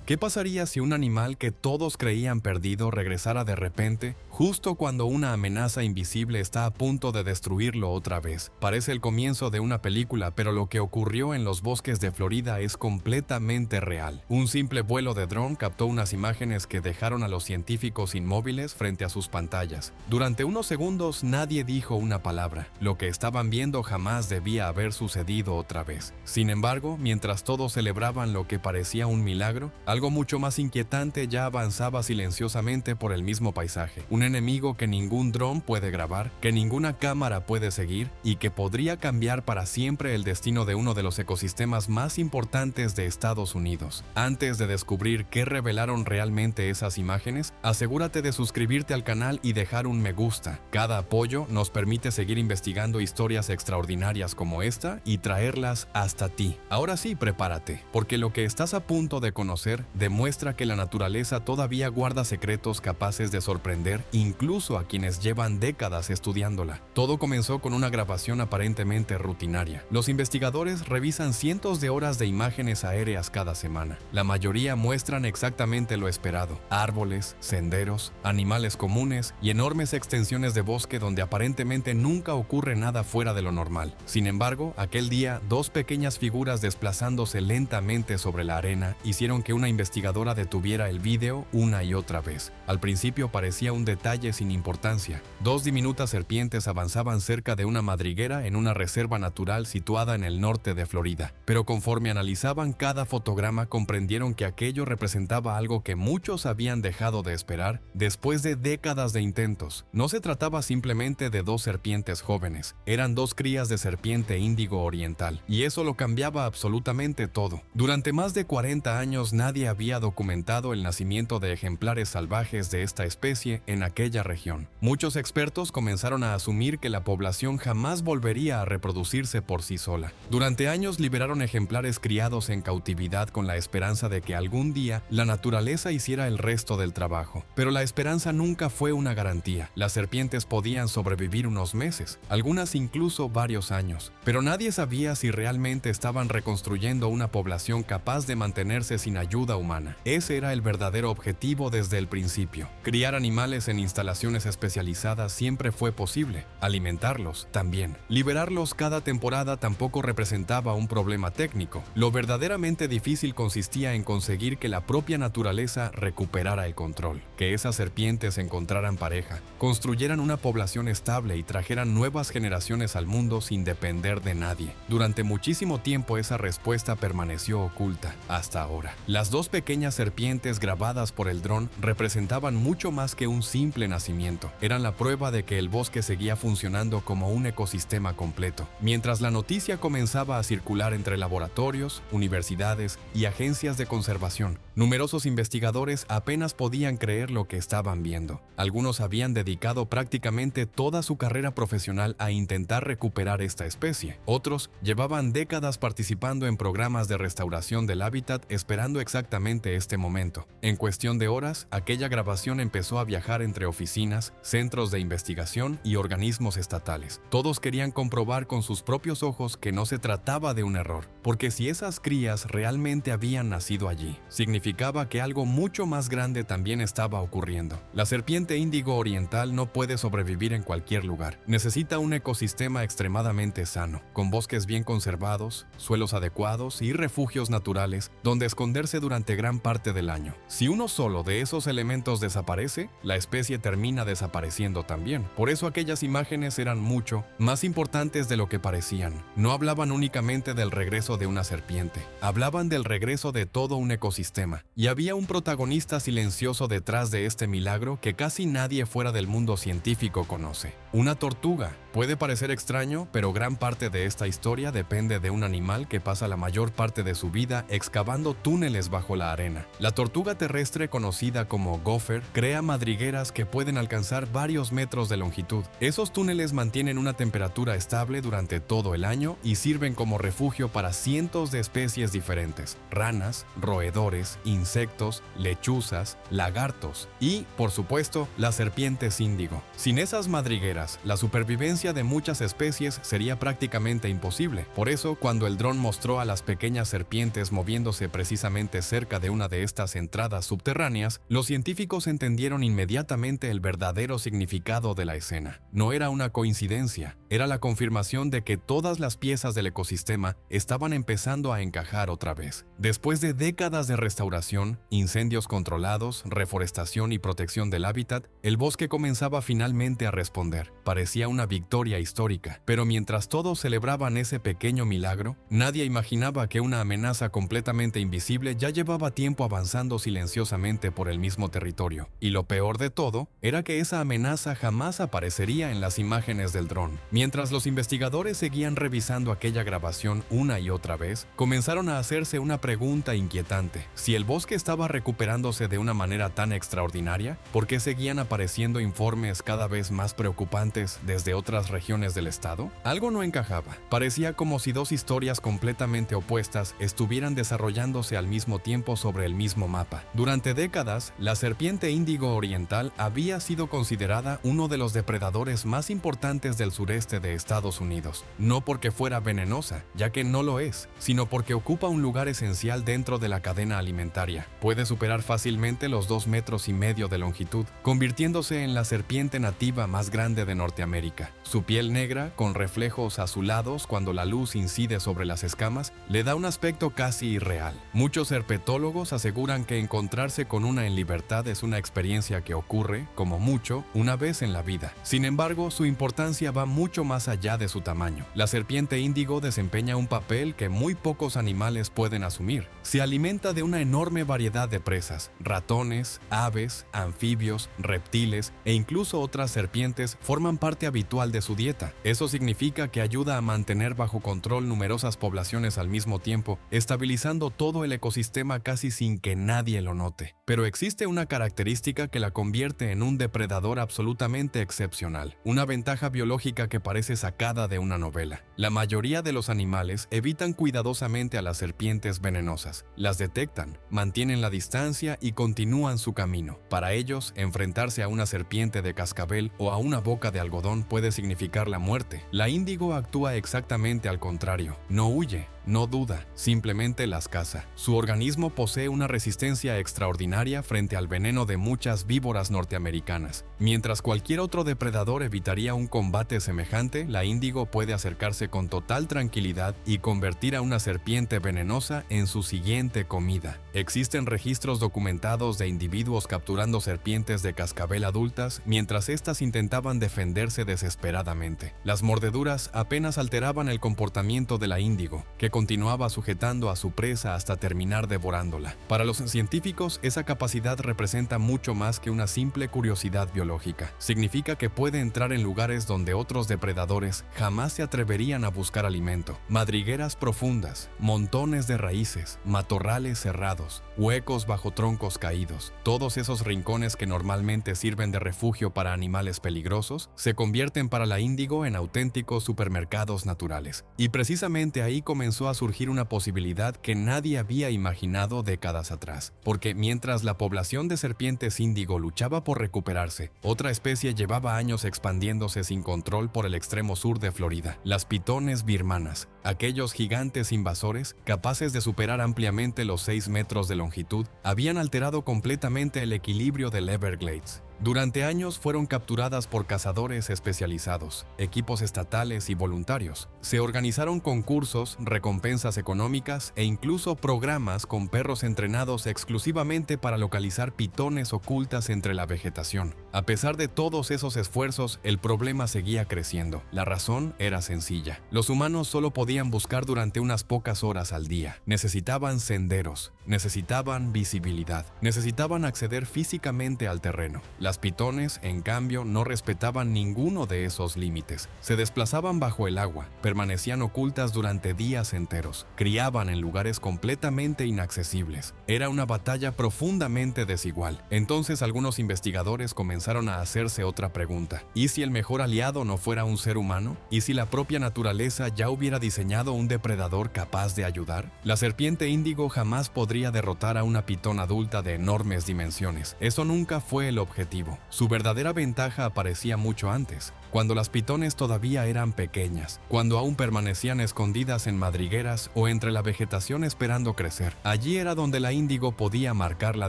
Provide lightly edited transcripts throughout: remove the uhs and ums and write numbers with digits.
¿Qué pasaría si un animal que todos creían perdido regresara de repente, justo cuando una amenaza invisible está a punto de destruirlo otra vez? Parece el comienzo de una película, pero lo que ocurrió en los bosques de Florida es completamente real. Un simple vuelo de dron captó unas imágenes que dejaron a los científicos inmóviles frente a sus pantallas. Durante unos segundos nadie dijo una palabra. Lo que estaban viendo jamás debía haber sucedido otra vez. Sin embargo, mientras todos celebraban lo que parecía un milagro, algo mucho más inquietante ya avanzaba silenciosamente por el mismo paisaje. Un enemigo que ningún dron puede grabar, que ninguna cámara puede seguir y que podría cambiar para siempre el destino de uno de los ecosistemas más importantes de Estados Unidos. Antes de descubrir qué revelaron realmente esas imágenes, asegúrate de suscribirte al canal y dejar un me gusta. Cada apoyo nos permite seguir investigando historias extraordinarias como esta y traerlas hasta ti. Ahora sí, prepárate, porque lo que estás a punto de conocer demuestra que la naturaleza todavía guarda secretos capaces de sorprender incluso a quienes llevan décadas estudiándola. Todo comenzó con una grabación aparentemente rutinaria. Los investigadores revisan cientos de horas de imágenes aéreas cada semana. La mayoría muestran exactamente lo esperado: árboles, senderos, animales comunes y enormes extensiones de bosque donde aparentemente nunca ocurre nada fuera de lo normal. Sin embargo, aquel día, dos pequeñas figuras desplazándose lentamente sobre la arena hicieron que una investigadora detuviera el vídeo una y otra vez. Al principio parecía un detalle sin importancia. Dos diminutas serpientes avanzaban cerca de una madriguera en una reserva natural situada en el norte de Florida. Pero conforme analizaban cada fotograma, comprendieron que aquello representaba algo que muchos habían dejado de esperar después de décadas de intentos. No se trataba simplemente de dos serpientes jóvenes, eran dos crías de serpiente índigo oriental, y eso lo cambiaba absolutamente todo. Durante más de 40 años nadie había documentado el nacimiento de ejemplares salvajes de esta especie en aquella región. Muchos expertos comenzaron a asumir que la población jamás volvería a reproducirse por sí sola. Durante años liberaron ejemplares criados en cautividad con la esperanza de que algún día la naturaleza hiciera el resto del trabajo. Pero la esperanza nunca fue una garantía. Las serpientes podían sobrevivir unos meses, algunas incluso varios años, pero nadie sabía si realmente estaban reconstruyendo una población capaz de mantenerse sin ayuda humana. Ese era el verdadero objetivo desde el principio. Criar animales en instalaciones especializadas siempre fue posible, alimentarlos también. Liberarlos cada temporada tampoco representaba un problema técnico. Lo verdaderamente difícil consistía en conseguir que la propia naturaleza recuperara el control, que esas serpientes encontraran pareja, construyeran una población estable y trajeran nuevas generaciones al mundo sin depender de nadie. Durante muchísimo tiempo esa respuesta permaneció oculta, hasta ahora. Las dos pequeñas serpientes grabadas por el dron representaban mucho más que un simple nacimiento. Eran la prueba de que el bosque seguía funcionando como un ecosistema completo. Mientras la noticia comenzaba a circular entre laboratorios, universidades y agencias de conservación, numerosos investigadores apenas podían creer lo que estaban viendo. Algunos habían dedicado prácticamente toda su carrera profesional a intentar recuperar esta especie. Otros llevaban décadas participando en programas de restauración del hábitat esperando exactamente este momento. En cuestión de horas, aquella grabación empezó a viajar entre oficinas, centros de investigación y organismos estatales. Todos querían comprobar con sus propios ojos que no se trataba de un error, porque si esas crías realmente habían nacido allí, significaba que algo mucho más grande también estaba ocurriendo. La serpiente índigo oriental no puede sobrevivir en cualquier lugar. Necesita un ecosistema extremadamente sano, con bosques bien conservados, suelos adecuados y refugios naturales donde esconderse durante gran parte del año. Si uno solo de esos elementos desaparece, la especie termina desapareciendo también. Por eso aquellas imágenes eran mucho más importantes de lo que parecían. No hablaban únicamente del regreso de una serpiente, hablaban del regreso de todo un ecosistema. Y había un protagonista silencioso detrás de este milagro que casi nadie fuera del mundo científico conoce: una tortuga. Puede parecer extraño, pero gran parte de esta historia depende de un animal que pasa la mayor parte de su vida excavando túneles bajo la arena. La tortuga terrestre, conocida como gopher, crea madrigueras que pueden alcanzar varios metros de longitud. Esos túneles mantienen una temperatura estable durante todo el año y sirven como refugio para cientos de especies diferentes: ranas, roedores, insectos, lechuzas, lagartos y, por supuesto, las serpientes índigo. Sin esas madrigueras, la supervivencia supervivencia de muchas especies sería prácticamente imposible. Por eso, cuando el dron mostró a las pequeñas serpientes moviéndose precisamente cerca de una de estas entradas subterráneas, los científicos entendieron inmediatamente el verdadero significado de la escena. No era una coincidencia, era la confirmación de que todas las piezas del ecosistema estaban empezando a encajar otra vez. Después de décadas de restauración, incendios controlados, reforestación y protección del hábitat, el bosque comenzaba finalmente a responder. Parecía una victoria histórica, pero mientras todos celebraban ese pequeño milagro, nadie imaginaba que una amenaza completamente invisible ya llevaba tiempo avanzando silenciosamente por el mismo territorio. Y lo peor de todo era que esa amenaza jamás aparecería en las imágenes del dron. Mientras los investigadores seguían revisando aquella grabación una y otra vez, comenzaron a hacerse una pregunta inquietante. Si el bosque estaba recuperándose de una manera tan extraordinaria, ¿por qué seguían apareciendo informes cada vez más preocupantes desde otras regiones del estado? Algo no encajaba. Parecía como si dos historias completamente opuestas estuvieran desarrollándose al mismo tiempo sobre el mismo mapa. Durante décadas, la serpiente índigo oriental había sido considerada uno de los depredadores más importantes del sureste de Estados Unidos. No porque fuera venenosa, ya que no lo es, sino porque ocupa un lugar esencial dentro de la cadena alimentaria. Puede superar fácilmente los 2,5 metros de longitud, convirtiéndose en la serpiente nativa más grande de Norteamérica. Su piel negra, con reflejos azulados cuando la luz incide sobre las escamas, le da un aspecto casi irreal. Muchos herpetólogos aseguran que encontrarse con una en libertad es una experiencia que ocurre, como mucho, una vez en la vida. Sin embargo, su importancia va mucho más allá de su tamaño. La serpiente índigo desempeña un papel que muy pocos animales pueden asumir. Se alimenta de una enorme variedad de presas: ratones, aves, anfibios, reptiles e incluso otras serpientes forman parte habitual de su dieta. Eso significa que ayuda a mantener bajo control numerosas poblaciones al mismo tiempo, estabilizando todo el ecosistema casi sin que nadie lo note. Pero existe una característica que la convierte en un depredador absolutamente excepcional, una ventaja biológica que parece sacada de una novela. La mayoría de los animales evitan cuidadosamente a las serpientes venenosas, las detectan, mantienen la distancia y continúan su camino. Para ellos, enfrentarse a una serpiente de cascabel o a una boca de algodón puede significar la muerte. La índigo actúa exactamente al contrario. No huye, no duda, simplemente las caza. Su organismo posee una resistencia extraordinaria frente al veneno de muchas víboras norteamericanas. Mientras cualquier otro depredador evitaría un combate semejante, la índigo puede acercarse con total tranquilidad y convertir a una serpiente venenosa en su siguiente comida. Existen registros documentados de individuos capturando serpientes de cascabel adultas mientras éstas intentaban defenderse desesperadamente. Las mordeduras apenas alteraban el comportamiento de la índigo, que continuaba sujetando a su presa hasta terminar devorándola. Para los científicos, esa capacidad representa mucho más que una simple curiosidad biológica. Significa que puede entrar en lugares donde otros depredadores jamás se atreverían a buscar alimento. Madrigueras profundas, montones de raíces, matorrales cerrados, huecos bajo troncos caídos. Todos esos rincones que normalmente sirven de refugio para animales peligrosos, se convierten para la índigo en auténticos supermercados naturales. Y precisamente ahí comenzó a surgir una posibilidad que nadie había imaginado décadas atrás. Porque mientras la población de serpientes índigo luchaba por recuperarse, otra especie llevaba años expandiéndose sin control por el extremo sur de Florida: las pitones birmanas. Aquellos gigantes invasores, capaces de superar ampliamente los 6 metros de longitud, habían alterado completamente el equilibrio del Everglades. Durante años fueron capturadas por cazadores especializados, equipos estatales y voluntarios. Se organizaron concursos, recompensas económicas e incluso programas con perros entrenados exclusivamente para localizar pitones ocultas entre la vegetación. A pesar de todos esos esfuerzos, el problema seguía creciendo. La razón era sencilla: los humanos solo podían buscar durante unas pocas horas al día. Necesitaban senderos, necesitaban visibilidad, necesitaban acceder físicamente al terreno. Las pitones, en cambio, no respetaban ninguno de esos límites. Se desplazaban bajo el agua, permanecían ocultas durante días enteros, criaban en lugares completamente inaccesibles. Era una batalla profundamente desigual. Entonces algunos investigadores comenzaron a hacerse otra pregunta: ¿y si el mejor aliado no fuera un ser humano? ¿Y si la propia naturaleza ya hubiera diseñado un depredador capaz de ayudar? La serpiente índigo jamás podría derrotar a una pitón adulta de enormes dimensiones. Eso nunca fue el objetivo. negativo. Su verdadera ventaja aparecía mucho antes, cuando las pitones todavía eran pequeñas, cuando aún permanecían escondidas en madrigueras o entre la vegetación esperando crecer. Allí era donde la índigo podía marcar la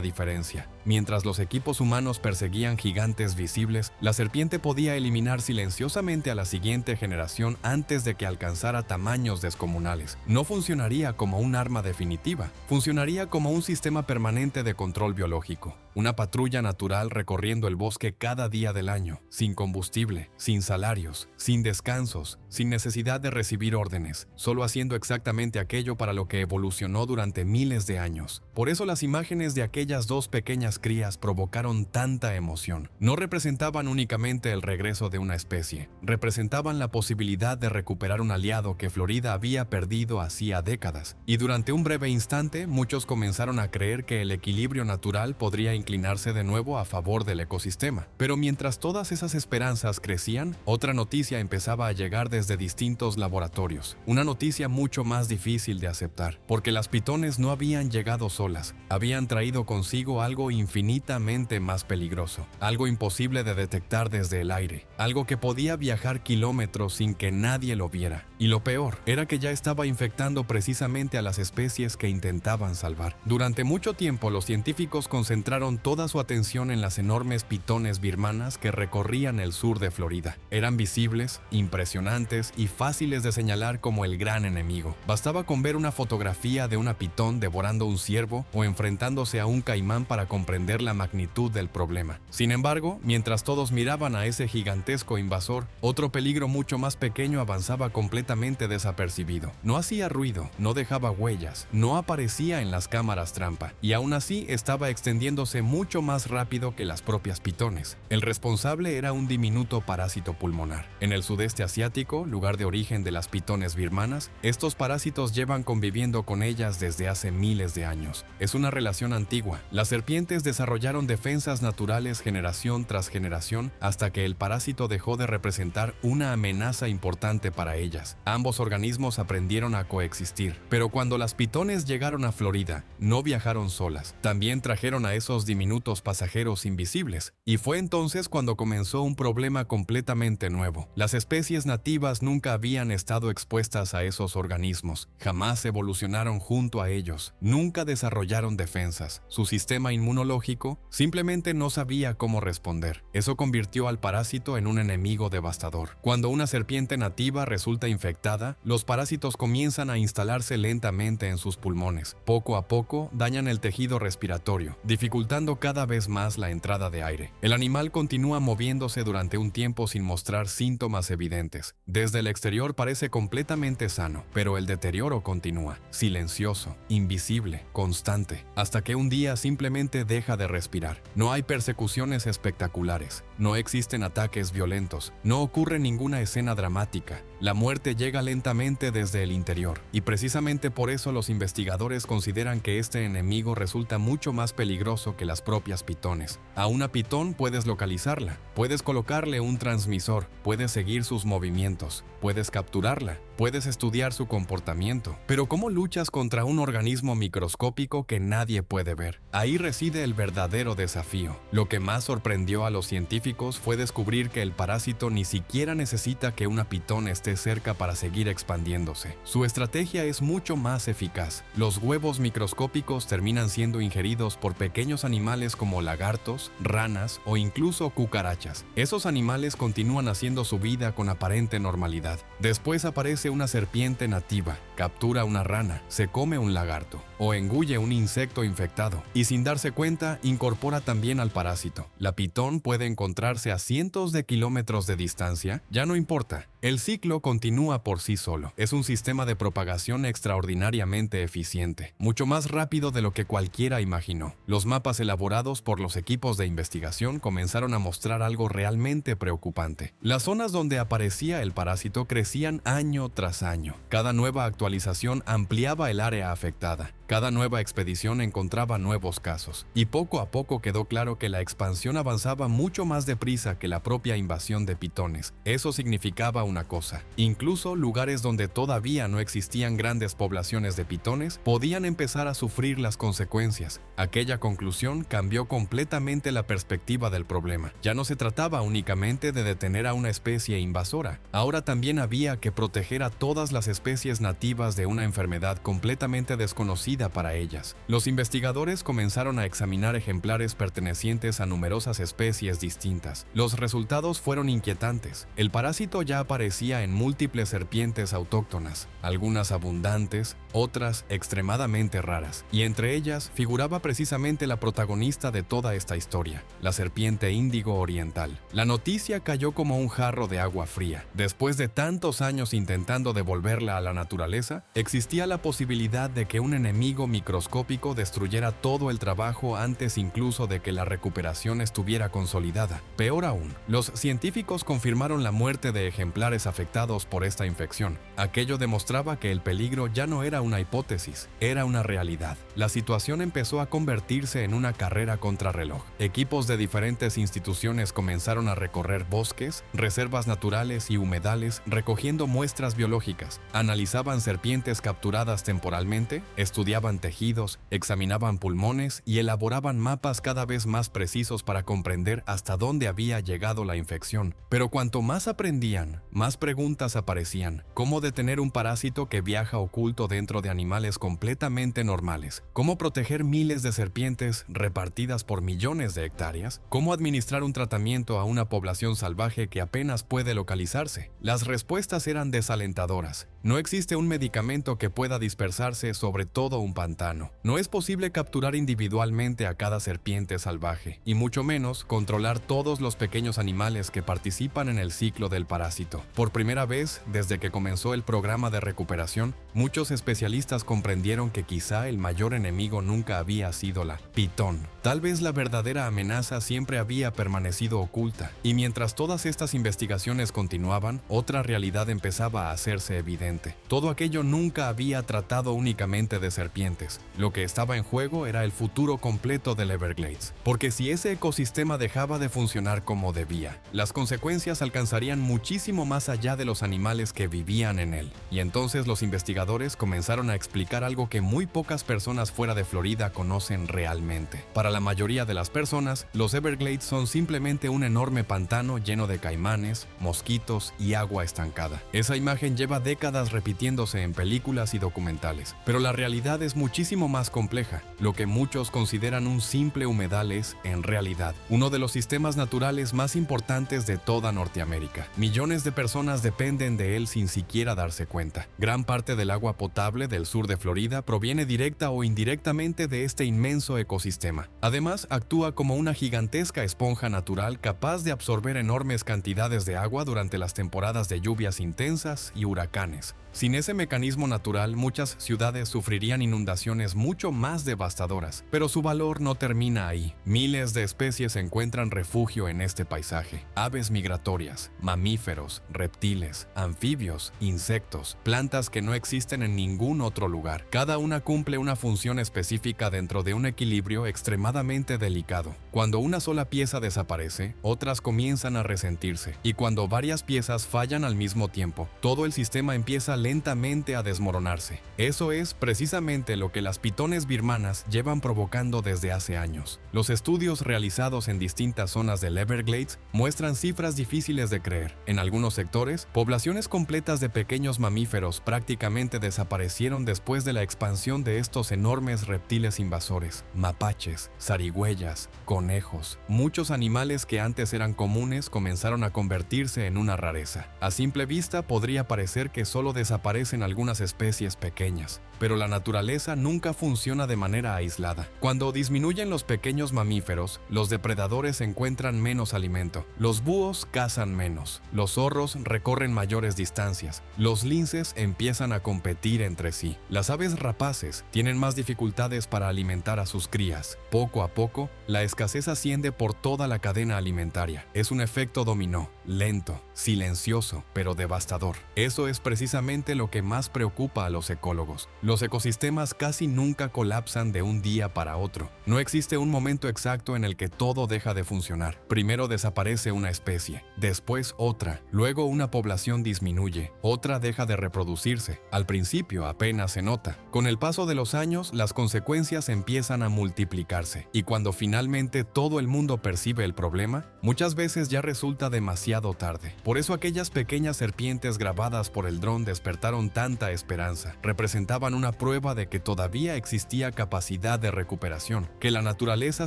diferencia. Mientras los equipos humanos perseguían gigantes visibles, la serpiente podía eliminar silenciosamente a la siguiente generación antes de que alcanzara tamaños descomunales. No funcionaría como un arma definitiva, funcionaría como un sistema permanente de control biológico. Una patrulla natural recorriendo el bosque cada día del año, sin combustible, sin salarios, sin descansos, sin necesidad de recibir órdenes, solo haciendo exactamente aquello para lo que evolucionó durante miles de años. Por eso las imágenes de aquellas dos pequeñas crías provocaron tanta emoción. No representaban únicamente el regreso de una especie, representaban la posibilidad de recuperar un aliado que Florida había perdido hacía décadas. Y durante un breve instante, muchos comenzaron a creer que el equilibrio natural podría inclinarse de nuevo a favor del ecosistema. Pero mientras todas esas esperanzas crecían, otra noticia empezaba a llegar desde distintos laboratorios. Una noticia mucho más difícil de aceptar, porque las pitones no habían llegado solas, habían traído consigo algo infinitamente más peligroso, algo imposible de detectar desde el aire, algo que podía viajar kilómetros sin que nadie lo viera. Y lo peor era que ya estaba infectando precisamente a las especies que intentaban salvar. Durante mucho tiempo los científicos concentraron toda su atención en las enormes pitones birmanas que recorrían el sur de Florida. Eran visibles, impresionantes y fáciles de señalar como el gran enemigo. Bastaba con ver una fotografía de una pitón devorando un ciervo o enfrentándose a un caimán para comprender la magnitud del problema. Sin embargo, mientras todos miraban a ese gigantesco invasor, otro peligro mucho más pequeño avanzaba completamente desapercibido. No hacía ruido, no dejaba huellas, no aparecía en las cámaras trampa, y aún así estaba extendiéndose mucho más rápido que las propias pitones. El responsable era un diminuto parásito pulmonar. En el sudeste asiático, lugar de origen de las pitones birmanas, estos parásitos llevan conviviendo con ellas desde hace miles de años. Es una relación antigua. Las serpientes desarrollaron defensas naturales generación tras generación hasta que el parásito dejó de representar una amenaza importante para ellas. Ambos organismos aprendieron a coexistir, pero cuando las pitones llegaron a Florida, no viajaron solas. También trajeron a esos diminutos pasajeros invisibles, y fue entonces cuando comenzó un problema completamente nuevo. Las especies nativas nunca habían estado expuestas a esos organismos, jamás evolucionaron junto a ellos, nunca desarrollaron defensas. Su sistema inmunológico simplemente no sabía cómo responder. Eso convirtió al parásito en un enemigo devastador. Cuando una serpiente nativa resulta infectada, los parásitos comienzan a instalarse lentamente en sus pulmones. Poco a poco dañan el tejido respiratorio, dificultando cada vez más la entrada de aire. El animal continúa moviéndose durante un tiempo sin mostrar síntomas evidentes. Desde el exterior parece completamente sano, pero el deterioro continúa, silencioso, invisible, constante, hasta que un día simplemente deja de respirar. No hay persecuciones espectaculares, no existen ataques violentos, no ocurre ninguna escena dramática. La muerte llega lentamente desde el interior, y precisamente por eso los investigadores consideran que este enemigo resulta mucho más peligroso que las propias pitones. A una pitón puedes localizarla, puedes colocarle un transmisor, puedes seguir sus movimientos, puedes capturarla, puedes estudiar su comportamiento. Pero ¿cómo luchas contra un organismo microscópico que nadie puede ver? Ahí reside el verdadero desafío. Lo que más sorprendió a los científicos fue descubrir que el parásito ni siquiera necesita que una pitón esté cerca para seguir expandiéndose. Su estrategia es mucho más eficaz. Los huevos microscópicos terminan siendo ingeridos por pequeños animales como lagartos, ranas o incluso cucarachas. Esos animales continúan haciendo su vida con aparente normalidad. Después aparece una serpiente nativa, captura una rana, se come un lagarto o engulle un insecto infectado y sin darse cuenta incorpora también al parásito. La pitón puede encontrarse a cientos de kilómetros de distancia, ya no importa. El ciclo continúa por sí solo. Es un sistema de propagación extraordinariamente eficiente, mucho más rápido de lo que cualquiera imaginó. Los mapas elaborados por los equipos de investigación comenzaron a mostrar algo realmente preocupante. Las zonas donde aparecía el parásito crecían año tras año. Cada nueva actualización ampliaba el área afectada. Cada nueva expedición encontraba nuevos casos, y poco a poco quedó claro que la expansión avanzaba mucho más deprisa que la propia invasión de pitones. Eso significaba una cosa: incluso lugares donde todavía no existían grandes poblaciones de pitones podían empezar a sufrir las consecuencias. Aquella conclusión cambió completamente la perspectiva del problema. Ya no se trataba únicamente de detener a una especie invasora, ahora también había que proteger a todas las especies nativas de una enfermedad completamente desconocida para ellas. Los investigadores comenzaron a examinar ejemplares pertenecientes a numerosas especies distintas. Los resultados fueron inquietantes. El parásito ya aparecía en múltiples serpientes autóctonas, algunas abundantes, otras extremadamente raras, y entre ellas figuraba precisamente la protagonista de toda esta historia, la serpiente índigo oriental. La noticia cayó como un jarro de agua fría. Después de tantos años intentando devolverla a la naturaleza, existía la posibilidad de que un enemigo microscópico destruyera todo el trabajo antes incluso de que la recuperación estuviera consolidada. Peor aún, los científicos confirmaron la muerte de ejemplares afectados por esta infección. Aquello demostraba que el peligro ya no era una hipótesis, era una realidad. La situación empezó a convertirse en una carrera contrarreloj. Equipos de diferentes instituciones comenzaron a recorrer bosques, reservas naturales y humedales recogiendo muestras biológicas. Analizaban serpientes capturadas temporalmente, estudiaban tejidos, examinaban pulmones y elaboraban mapas cada vez más precisos para comprender hasta dónde había llegado la infección. Pero cuanto más aprendían, más preguntas aparecían. ¿Cómo detener un parásito que viaja oculto dentro de animales completamente normales? ¿Cómo proteger miles de serpientes repartidas por millones de hectáreas? ¿Cómo administrar un tratamiento a una población salvaje que apenas puede localizarse? Las respuestas eran desalentadoras. No existe un medicamento que pueda dispersarse sobre todo un pantano. No es posible capturar individualmente a cada serpiente salvaje, y mucho menos controlar todos los pequeños animales que participan en el ciclo del parásito. Por primera vez, desde que comenzó el programa de recuperación, muchos especialistas comprendieron que quizá el mayor enemigo nunca había sido la pitón. Tal vez la verdadera amenaza siempre había permanecido oculta, y mientras todas estas investigaciones continuaban, otra realidad empezaba a hacerse evidente. Todo aquello nunca había tratado únicamente de serpientes. Lo que estaba en juego era el futuro completo del Everglades, porque si ese ecosistema dejaba de funcionar como debía, las consecuencias alcanzarían muchísimo más allá de los animales que vivían en él. Y entonces los investigadores comenzaron a explicar algo que muy pocas personas fuera de Florida conocen realmente. Para la mayoría de las personas, los Everglades son simplemente un enorme pantano lleno de caimanes, mosquitos y agua estancada. Esa imagen lleva décadas repitiéndose en películas y documentales, pero la realidad es muchísimo más compleja. Lo que muchos consideran un simple humedal es, en realidad, uno de los sistemas naturales más importantes de toda Norteamérica. Millones de personas dependen de él sin siquiera darse cuenta. Gran parte del agua potable del sur de Florida proviene directa o indirectamente de este inmenso ecosistema. Además, actúa como una gigantesca esponja natural capaz de absorber enormes cantidades de agua durante las temporadas de lluvias intensas y huracanes. Sin ese mecanismo natural, muchas ciudades sufrirían inundaciones mucho más devastadoras, pero su valor no termina ahí. Miles de especies encuentran refugio en este paisaje. Aves migratorias, mamíferos, reptiles, anfibios, insectos, plantas que no existen en ningún otro lugar. Cada una cumple una función específica dentro de un equilibrio extremadamente delicado. Cuando una sola pieza desaparece, otras comienzan a resentirse, y cuando varias piezas fallan al mismo tiempo, todo el sistema empieza lentamente a desmoronarse. Eso es precisamente lo que las pitones birmanas llevan provocando desde hace años. Los estudios realizados en distintas zonas del Everglades muestran cifras difíciles de creer. En algunos sectores, poblaciones completas de pequeños mamíferos prácticamente desaparecieron después de la expansión de estos enormes reptiles invasores. Mapaches, zarigüeyas, conejos, muchos animales que antes eran comunes comenzaron a convertirse en una rareza. A simple vista podría parecer que solo desaparecen algunas especies pequeñas, pero la naturaleza nunca funciona de manera aislada. Cuando disminuyen los pequeños mamíferos, los depredadores encuentran menos alimento, los búhos cazan menos, los zorros recorren mayores distancias, los linces empiezan a competir entre sí, las aves rapaces tienen más dificultades para alimentar a sus crías. Poco a poco, la escasez asciende por toda la cadena alimentaria. Es un efecto dominó, lento, silencioso, pero devastador. Eso es precisamente lo que más preocupa a los ecólogos. Los ecosistemas casi nunca colapsan de un día para otro. No existe un momento exacto en el que todo deja de funcionar. Primero desaparece una especie, después otra, luego una población disminuye, otra deja de reproducirse. Al principio apenas se nota. Con el paso de los años, las consecuencias empiezan a multiplicarse, y cuando finalmente todo el mundo percibe el problema, muchas veces ya resulta demasiado tarde. Por eso aquellas pequeñas serpientes grabadas por el dron despertaron tanta esperanza. Representaban una prueba de que todavía existía capacidad de recuperación, que la naturaleza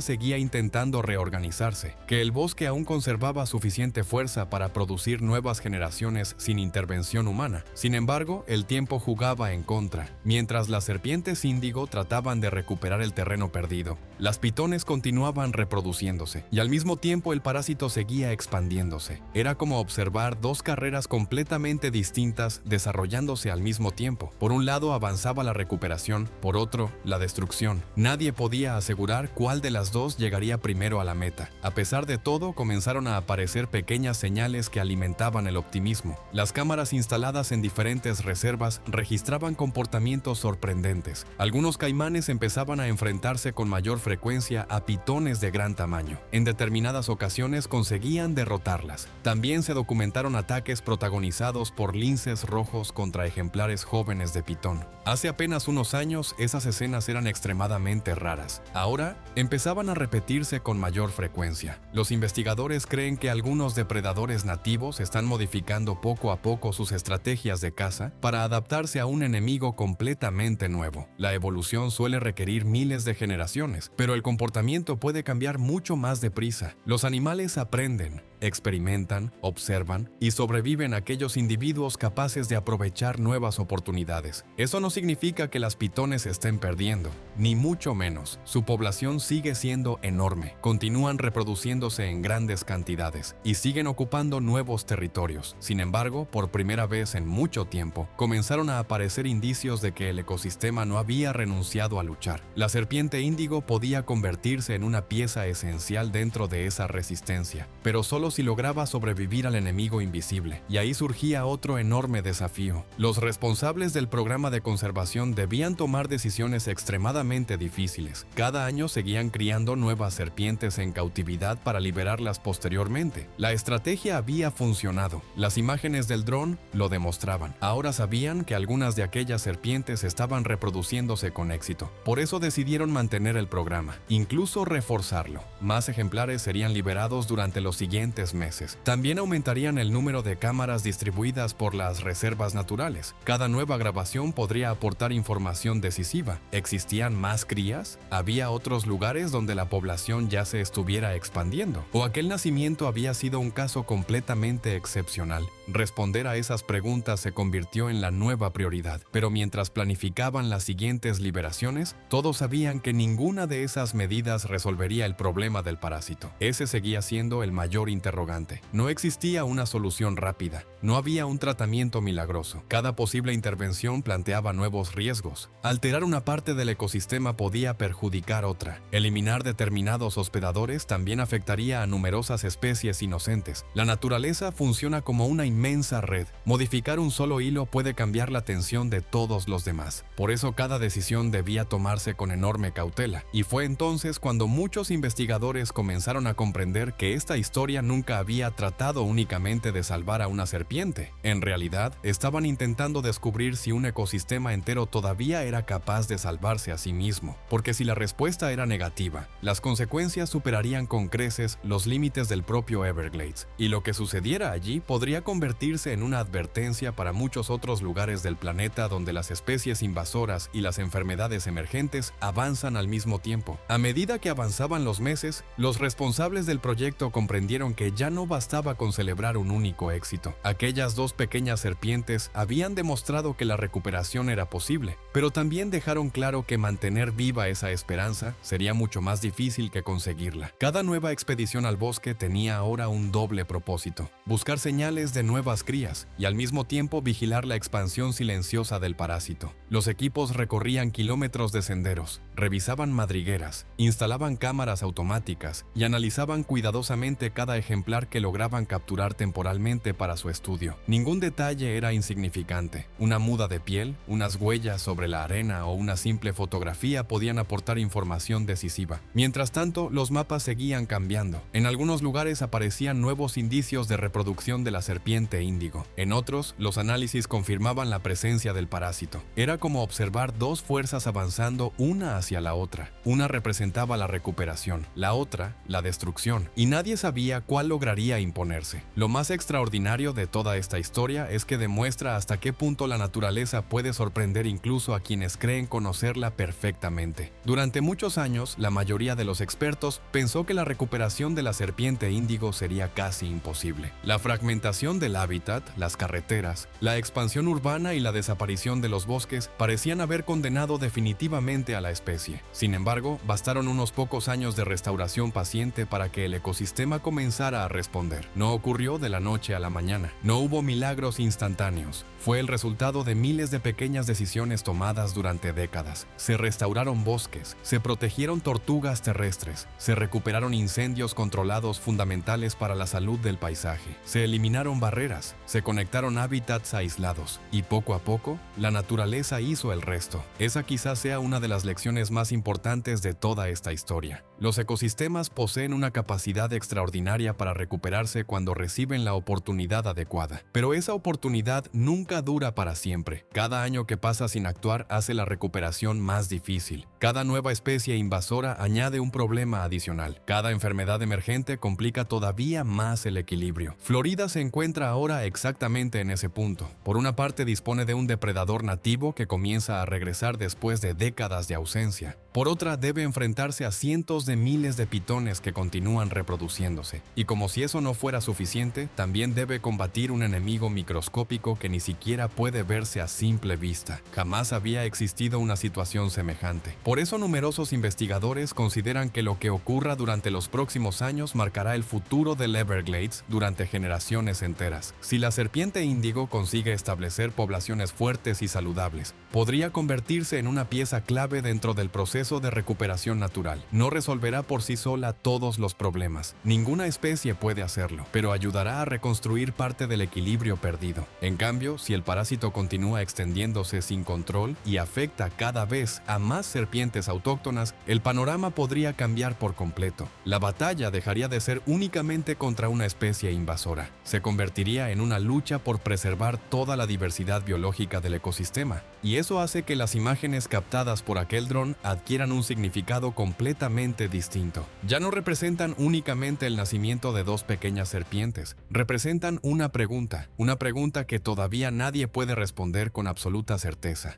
seguía intentando reorganizarse, que el bosque aún conservaba suficiente fuerza para producir nuevas generaciones sin intervención humana. Sin embargo, el tiempo jugaba en contra. Mientras las serpientes índigo trataban de recuperar el terreno perdido, las pitones continuaban reproduciéndose, y al mismo tiempo el parásito seguía expandiéndose. Era como observar dos carreras completamente distintas desarrollándose al mismo tiempo. Por un lado avanzaba la recuperación, por otro, la destrucción. Nadie podía asegurar cuál de las dos llegaría primero a la meta. A pesar de todo, comenzaron a aparecer pequeñas señales que alimentaban el optimismo. Las cámaras instaladas en diferentes reservas registraban comportamientos sorprendentes. Algunos caimanes empezaban a enfrentarse con mayor frecuencia a pitones de gran tamaño. En determinadas ocasiones conseguían derrotarlas. También se documentaron ataques protagonizados por linces rojos contra ejemplares jóvenes de pitón. Hace apenas unos años esas escenas eran extremadamente raras. Ahora empezaban a repetirse con mayor frecuencia. Los investigadores creen que algunos depredadores nativos están modificando poco a poco sus estrategias de caza para adaptarse a un enemigo completamente nuevo. La evolución suele requerir miles de generaciones, pero el comportamiento puede cambiar mucho más deprisa. Los animales aprenden, experimentan, observan y sobreviven aquellos individuos capaces de aprovechar nuevas oportunidades. Eso no significa que las pitones estén perdiendo, ni mucho menos. Su población sigue siendo enorme, continúan reproduciéndose en grandes cantidades y siguen ocupando nuevos territorios. Sin embargo, por primera vez en mucho tiempo, comenzaron a aparecer indicios de que el ecosistema no había renunciado a luchar. La serpiente índigo podía convertirse en una pieza esencial dentro de esa resistencia, pero solo si lograba sobrevivir al enemigo invisible. Y ahí surgía otro enorme desafío. Los responsables del programa de conservación debían tomar decisiones extremadamente difíciles. Cada año seguían criando nuevas serpientes en cautividad para liberarlas posteriormente. La estrategia había funcionado. Las imágenes del dron lo demostraban. Ahora sabían que algunas de aquellas serpientes estaban reproduciéndose con éxito. Por eso decidieron mantener el programa, incluso reforzarlo. Más ejemplares serían liberados durante los siguientes meses. También aumentarían el número de cámaras distribuidas por las reservas naturales. Cada nueva grabación podría aportar información decisiva. ¿Existían más crías? ¿Había otros lugares donde la población ya se estuviera expandiendo? ¿O aquel nacimiento había sido un caso completamente excepcional? Responder a esas preguntas se convirtió en la nueva prioridad. Pero mientras planificaban las siguientes liberaciones, todos sabían que ninguna de esas medidas resolvería el problema del parásito. Ese seguía siendo el mayor interrogante. No existía una solución rápida. No había un tratamiento milagroso. Cada posible intervención planteaba nuevos riesgos. Alterar una parte del ecosistema podía perjudicar otra. Eliminar determinados hospedadores también afectaría a numerosas especies inocentes. La naturaleza funciona como una inmensa red. Modificar un solo hilo puede cambiar la atención de todos los demás. Por eso cada decisión debía tomarse con enorme cautela. Y fue entonces cuando muchos investigadores comenzaron a comprender que esta historia nunca había tratado únicamente de salvar a una serpiente. En realidad, estaban intentando descubrir si un ecosistema entero todavía era capaz de salvarse a sí mismo. Porque si la respuesta era negativa, las consecuencias superarían con creces los límites del propio Everglades. Y lo que sucediera allí podría convertirse en una advertencia para muchos otros lugares del planeta donde las especies invasoras y las enfermedades emergentes avanzan al mismo tiempo. A medida que avanzaban los meses, los responsables del proyecto comprendieron que ya no bastaba con celebrar un único éxito. Aquellas dos pequeñas serpientes habían demostrado que la recuperación era posible, pero también dejaron claro que mantener viva esa esperanza sería mucho más difícil que conseguirla. Cada nueva expedición al bosque tenía ahora un doble propósito: buscar señales de nuevas crías y al mismo tiempo vigilar la expansión silenciosa del parásito. Los equipos recorrían kilómetros de senderos, revisaban madrigueras, instalaban cámaras automáticas y analizaban cuidadosamente cada ejemplar que lograban capturar temporalmente para su estudio. Ningún detalle era insignificante. Una muda de piel, unas huellas sobre la arena o una simple fotografía podían aportar información decisiva. Mientras tanto, los mapas seguían cambiando. En algunos lugares aparecían nuevos indicios de reproducción de la serpiente índigo. En otros, los análisis confirmaban la presencia del parásito. Era como observar dos fuerzas avanzando una hacia la otra. Una representaba la recuperación, la otra, la destrucción, y nadie sabía cuál lograría imponerse. Lo más extraordinario de toda esta historia es que demuestra hasta qué punto la naturaleza puede sorprender incluso a quienes creen conocerla perfectamente. Durante muchos años, la mayoría de los expertos pensó que la recuperación de la serpiente índigo sería casi imposible. La fragmentación del hábitat, las carreteras, la expansión urbana y la desaparición de los bosques parecían haber condenado definitivamente a la especie. Sin embargo, bastaron unos pocos años de restauración paciente para que el ecosistema comenzara a responder. No ocurrió de la noche a la mañana. No hubo milagros instantáneos. Fue el resultado de miles de pequeñas decisiones tomadas durante décadas. Se restauraron bosques, se protegieron tortugas terrestres, se recuperaron incendios controlados fundamentales para la salud del paisaje, se eliminaron barreras, se conectaron hábitats aislados y poco a poco, la naturaleza hizo el resto. Esa quizás sea una de las lecciones más importantes de toda esta historia. Los ecosistemas poseen una capacidad extraordinaria para recuperarse cuando reciben la oportunidad adecuada, pero esa oportunidad nunca dura para siempre. Cada año que pasa sin actuar hace la recuperación más difícil. Cada nueva especie invasora añade un problema adicional. Cada enfermedad emergente complica todavía más el equilibrio. Florida se encuentra ahora exactamente en ese punto. Por una parte dispone de un depredador nativo que comienza a regresar después de décadas de ausencia. Por otra, debe enfrentarse a cientos de miles de pitones que continúan reproduciéndose. Y como si eso no fuera suficiente, también debe combatir un enemigo microscópico que ni siquiera puede verse a simple vista. Jamás había existido una situación semejante. Por eso numerosos investigadores consideran que lo que ocurra durante los próximos años marcará el futuro del Everglades durante generaciones enteras. Si la serpiente índigo consigue establecer poblaciones fuertes y saludables, podría convertirse en una pieza clave dentro del proceso de recuperación natural. No resolverá por sí sola todos los problemas. Ninguna especie puede hacerlo, pero ayudará a reconstruir parte del equilibrio perdido. En cambio, si el parásito continúa extendiéndose sin control y afecta cada vez a más serpientes autóctonas, el panorama podría cambiar por completo. La batalla dejaría de ser únicamente contra una especie invasora. Se convertiría en una lucha por preservar toda la diversidad biológica del ecosistema. Y eso hace que las imágenes captadas por aquel dron adquieran un significado completamente distinto. Ya no representan únicamente el nacimiento de dos pequeñas serpientes, representan una pregunta que todavía nadie puede responder con absoluta certeza.